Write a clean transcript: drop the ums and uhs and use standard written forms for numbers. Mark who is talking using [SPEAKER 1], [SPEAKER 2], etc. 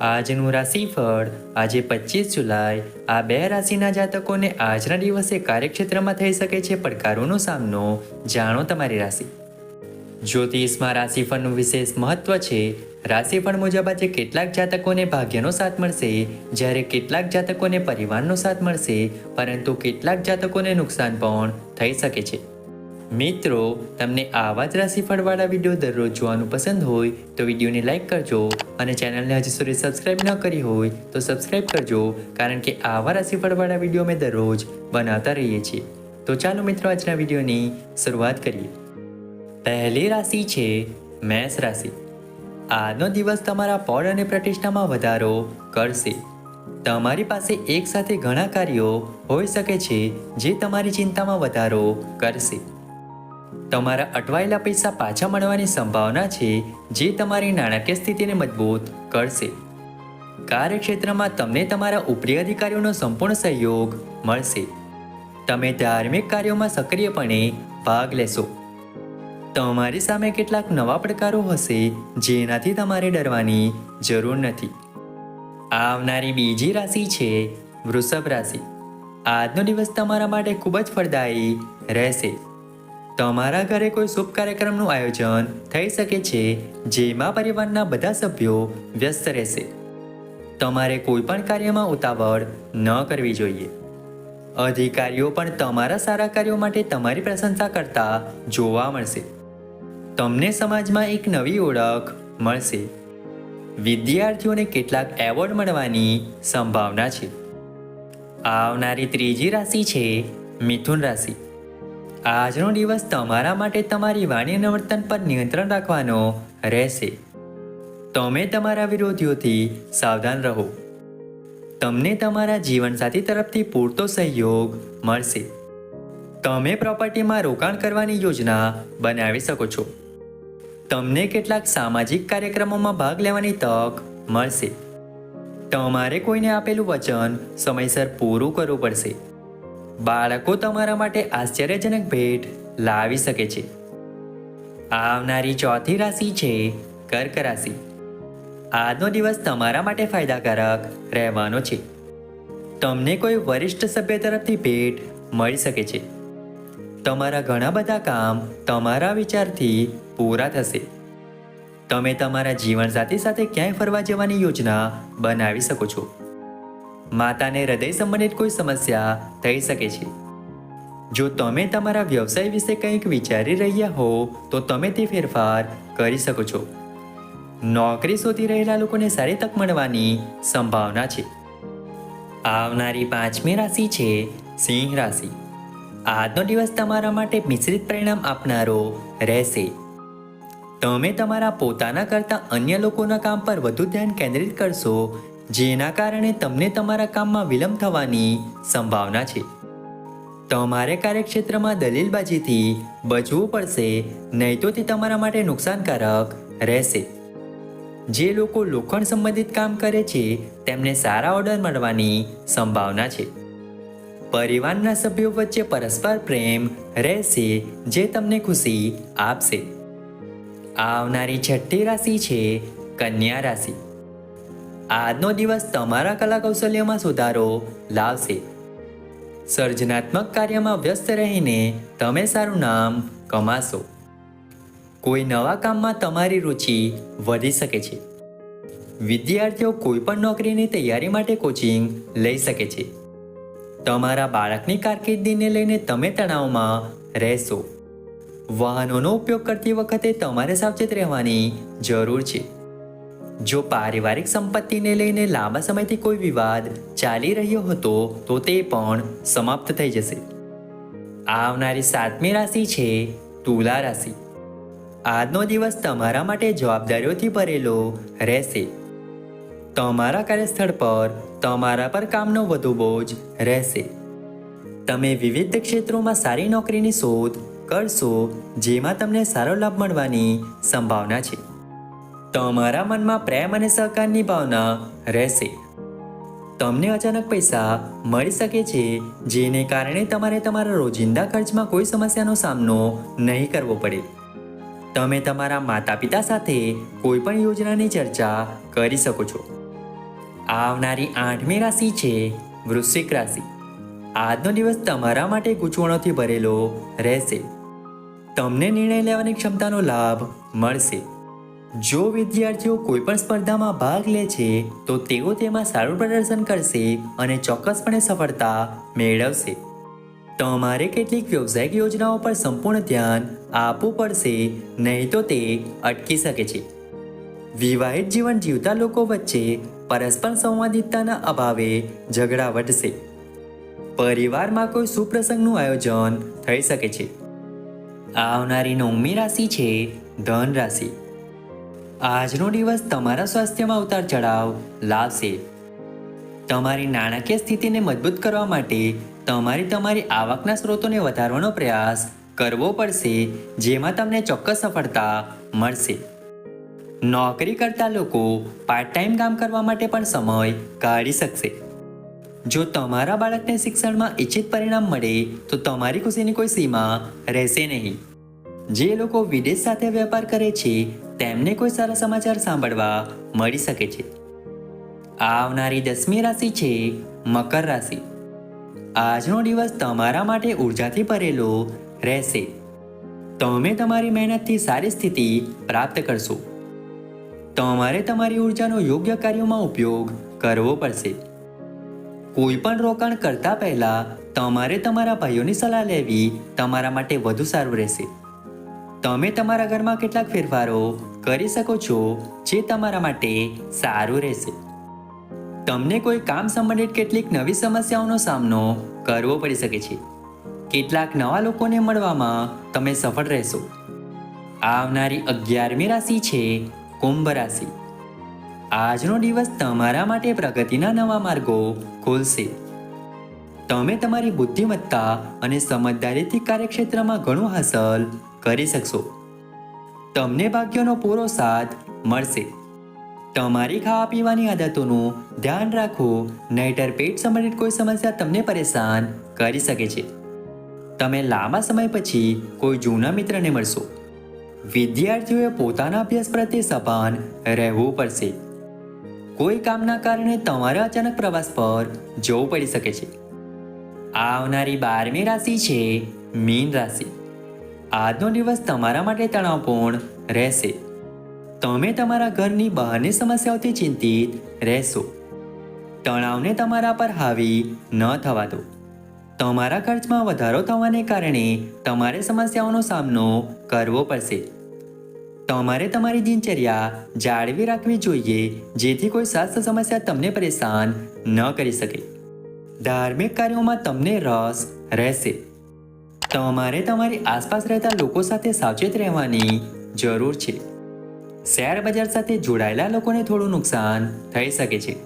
[SPEAKER 1] આજનું રાશિફળ આજે 25 જુલાઈ આ બે રાશિના જાતકોને આજના દિવસે કાર્યક્ષેત્રમાં થઈ શકે છે પડકારોનો સામનો. જાણો તમારી રાશિ. જ્યોતિષમાં રાશિફળનું વિશેષ મહત્વ છે. રાશિફળ મુજબ આજે કેટલાક જાતકોને ભાગ્યનો સાથ મળશે, જ્યારે કેટલાક જાતકોને પરિવારનો સાથ મળશે, પરંતુ કેટલાક જાતકોને નુકસાન પણ થઈ શકે છે. મિત્રો, તમને આવા જ રાશિફળવાળા વિડીયો દરરોજ જોવાનું પસંદ હોય તો વિડીયોને લાઇક કરજો અને ચેનલને હજી સુધી સબસ્ક્રાઇબ ન કરી હોય તો સબસ્ક્રાઇબ કરજો, કારણ કે આવા રાશિફળવાળા વિડીયો અમે દરરોજ બનાવતા રહીએ છીએ. તો ચાલો મિત્રો, આજના વિડીયોની શરૂઆત કરીએ. પહેલી રાશિ છે મેષ રાશિ. આજનો દિવસ તમારા પદ અને પ્રતિષ્ઠામાં વધારો કરશે. તમારી પાસે એક સાથે ઘણા કાર્યો હોઈ શકે છે જે તમારી ચિંતામાં વધારો કરશે. તમારા અટવાયેલા પૈસા પાછા મળવાની સંભાવના છે, જે તમારી નાણાકીય સ્થિતિને મજબૂત કરશે. કાર્યક્ષેત્રમાં તમને તમારા ઉપરી અધિકારીઓનો સંપૂર્ણ સહયોગ મળશે. તમે ધાર્મિક કાર્યોમાં સક્રિયપણે ભાગ લેશો. તમારી સામે કેટલાક નવા પડકારો હશે, જેનાથી તમારે ડરવાની જરૂર નથી. આવનારી બીજી રાશિ છે વૃષભ રાશિ. આજનો દિવસ તમારા માટે ખૂબ જ ફળદાયી રહેશે. તમારા ઘરે કોઈ શુભ કાર્યક્રમનું આયોજન થઈ શકે છે, જેમાં પરિવારના બધા સભ્યો વ્યસ્ત રહેશે. તમારે કોઈ પણ કાર્યમાં ઉતાવળ ન કરવી જોઈએ. અધિકારીઓ પણ તમારા સારા કાર્યો માટે તમારી પ્રશંસા કરતા જોવા મળશે. તમને સમાજમાં એક નવી ઓળખ મળશે. વિદ્યાર્થીઓને કેટલાક એવોર્ડ મળવાની સંભાવના છે. આવનારી ત્રીજી રાશિ છે મિથુન રાશિ. આજનો દિવસ તમારા માટે તમારી વાણી અને વર્તન પર નિયંત્રણ રાખવાનો રહેશે. તમે તમારા વિરોધીઓથી સાવધાન રહો. તમને તમારા જીવનસાથી તરફથી પૂરતો સહયોગ મળશે. તમે પ્રોપર્ટીમાં રોકાણ કરવાની યોજના બનાવી શકો છો. તમને કેટલાક સામાજિક કાર્યક્રમોમાં ભાગ લેવાની તક મળશે. તમારે કોઈને આપેલું વચન સમયસર પૂરું કરવું પડશે. બાળકો તમારા માટે આશ્ચર્યજનક ભેટ લાવી શકે છે. આવનારી ચોથી રાશિ છે કર્ક રાશિ. આજનો દિવસ તમારા માટે ફાયદાકારક રહેવાનો છે. તમને કોઈ વરિષ્ઠ સભ્ય તરફથી ભેટ મળી શકે છે. તમારા ઘણા બધા કામ તમારા વિચારથી પૂરા થશે. તમે તમારા જીવનસાથી સાથે ક્યાંય ફરવા જવાની યોજના બનાવી શકો છો. માતાને હૃદય સંબંધિત કોઈ સમસ્યા થઈ શકે છે. જો તમે તમારા વ્યવસાય વિશે કંઈક વિચારી રહ્યા હો તો તમે તે ફેરફાર કરી શકો છો. નોકરી શોધી રહેલા લોકોને સારી તક મળવાની સંભાવના છે. આવનારી પાંચમી રાશિ છે સિંહ રાશિ. આજનો દિવસ તમારા માટે મિશ્રિત પરિણામ આપનારો રહેશે. તમે તમારા પોતાના કરતાં અન્ય લોકોના કામ પર વધુ ધ્યાન કેન્દ્રિત કરશો, જેના કારણે તમને તમારા કામમાં વિલંબ થવાની સંભાવના છે. તમારે કાર્યક્ષેત્રમાં દલીલબાજીથી બચવું પડશે, નહીં તો તે તમારા માટે નુકસાનકારક રહેશે. જે લોકો લોખંડ સંબંધિત કામ કરે છે તેમને સારા ઓર્ડર મળવાની સંભાવના છે. પરિવારના સભ્યો વચ્ચે પરસ્પર પ્રેમ રહેશે, જે તમને ખુશી આપશે. આવનારી છઠ્ઠી રાશિ છે કન્યા રાશિ. આજનો દિવસ તમારા કલા કૌશલ્યમાં સુધારો લાવશે. સર્જનાત્મક કાર્યમાં વ્યસ્ત રહીને તમે સારું નામ કમાશો. કોઈ નવા કામમાં તમારી રુચિ વધી શકે છે. વિદ્યાર્થીઓ કોઈ પણ નોકરીની તૈયારી માટે કોચિંગ લઈ શકે છે. તમારા બાળકની કારકિર્દીને લઈને તમે તણાવમાં રહેશો. વાહનોનો ઉપયોગ કરતી વખતે તમારે સાવચેત રહેવાની જરૂર છે. જો પારિવારિક સંપત્તિને લઈને લાંબા સમયથી કોઈ વિવાદ ચાલી રહ્યો હતો તો તે પણ સમાપ્ત થઈ જશે. આવનારી સાતમી રાશિ છે તુલા રાશિ. આજનો દિવસ તમારા માટે જવાબદારીઓથી ભરેલો રહેશે. તમારા કાર્યસ્થળ પર તમારા પર કામનો વધુ બોજ રહેશે. તમે વિવિધ ક્ષેત્રોમાં સારી નોકરીની શોધ કરશો, જેમાં તમને સારો લાભ મળવાની સંભાવના છે. તમારા મનમાં પ્રેમ અને સહકારની ભાવના રહેશે. તમને અચાનક પૈસા મળી શકે છે, જેને કારણે તમારે તમારા રોજિંદા ખર્ચમાં કોઈ સમસ્યાનો સામનો નહીં કરવો પડે. તમે તમારા માતા પિતા સાથે કોઈ પણ યોજનાની ચર્ચા કરી શકો છો. આવનારી 8મી રાશિ છે વૃશ્ચિક રાશિ. આજનો દિવસ તમારા માટે ગૂંચવણોથી ભરેલો રહેશે. તમને નિર્ણય લેવાની ક્ષમતાનો લાભ મળશે. જો વિદ્યાર્થીઓ કોઈ પણ સ્પર્ધામાં ભાગ લે છે તો તેઓ તેમાં સારું પ્રદર્શન કરશે અને ચોક્કસપણે સફળતા મેળવશે. તમારે કેટલીક વ્યવસાયિક યોજનાઓ પર સંપૂર્ણ ધ્યાન આપવું પડશે, નહીં તો તે અટકી શકે છે. વિવાહિત જીવન જીવતા લોકો વચ્ચે પરસ્પર સંવાદિતાના અભાવે ઝઘડા વધશે. પરિવારમાં કોઈ સુપ્રસંગનું આયોજન થઈ શકે છે. આવનારી 9મી રાશિ છે ધન રાશિ. આજનો દિવસ તમારા સ્વાસ્થ્યમાં ઉતાર ચઢાવ લાવશે. તમારી નાણાકીય સ્થિતિને મજબૂત કરવા માટે તમારી આવકના સ્ત્રોતોને વધારવાનો પ્રયાસ કરવો પડશે, જેમાં તમને ચોક્કસ સફળતા મળશે. નોકરી કરતા લોકો પાર્ટ ટાઈમ કામ કરવા માટે પણ સમય કાઢી શકશે. જો તમારા બાળકને શિક્ષણમાં ઇચ્છિત પરિણામ મળે તો તમારી ખુશીની કોઈ સીમા રહેશે નહીં. જે લોકો વિદેશ સાથે વેપાર કરે છે તેમને કોઈ સારા સમાચાર સાંભળવા મળી શકે છે. આવનારી 10મી રાશિ છે મકર રાશિ. આજનો દિવસ તમારા માટે ઉર્જાથી ભરેલો રહેશે. તમે તમારી મહેનતથી સારી સ્થિતિ પ્રાપ્ત કરશો. તમારે તમારી ઉર્જાનો યોગ્ય કાર્યોમાં ઉપયોગ કરવો પડશે. કોઈ પણ રોકાણ કરતા પહેલા તમારે તમારા ભાઈઓની સલાહ લેવી તમારા માટે વધુ સારું રહેશે. તમે તમારા ઘરમાં કેટલાક ફેરફારો કરી શકો છો જે તમારા માટે સારું રહેશે. તમને કોઈ કામ સંબંધિત કેટલીક નવી સમસ્યાઓનો સામનો કરવો પડી શકે છે. કેટલાક નવા લોકોને મળવામાં તમે સફળ રહેશો. આવનારી 11મી રાશિ છે કુંભ રાશિ. આજનો દિવસ તમારા માટે પ્રગતિના નવા માર્ગો ખોલશે. તમે તમારી બુદ્ધિમત્તા અને સમજદારીથી કાર્યક્ષેત્રમાં ઘણું હાંસલ કરી શકશો. તમને ભાગ્યનો પૂરો સાથ મળશે. તમારી ખાવા પીવાની આદતોનું ધ્યાન રાખો, નહીંતર પેટ સંબંધિત કોઈ સમસ્યા તમને પરેશાન કરી શકે છે. તમે લાંબા સમય પછી કોઈ જૂના મિત્રને મળશો. વિદ્યાર્થીઓએ પોતાના અભ્યાસ પ્રત્યે સભાન રહેવું પડશે. કોઈ કામના કારણે તમારે અચાનક પ્રવાસ પર જવું પડી શકે છે. આવનારી 12મી રાશિ છે મીન રાશિ. આજનો દિવસ તમારા માટે તણાવપૂર્ણ રહેશે. તમે તમારા ઘરની બહારની સમસ્યાઓથી ચિંતિત રહેશો. તણાવને તમારા પર હાવી ન થવા દો. તમારા ખર્ચમાં વધારો થવાને કારણે તમારે સમસ્યાઓનો સામનો કરવો પડશે. તમારે તમારી દિનચર્યા જાળવી રાખવી જોઈએ, જેથી કોઈ સ્વાસ્થ્ય સમસ્યા તમને પરેશાન ન કરી શકે. ધાર્મિક કાર્યોમાં તમને રસ રહેશે. તમારે તમારી આસપાસ રહેતા લોકો સાથે સાવચેત રહેવાની જરૂર છે. શેર બજાર સાથે જોડાયેલા લોકોને થોડું નુકસાન થઈ શકે છે.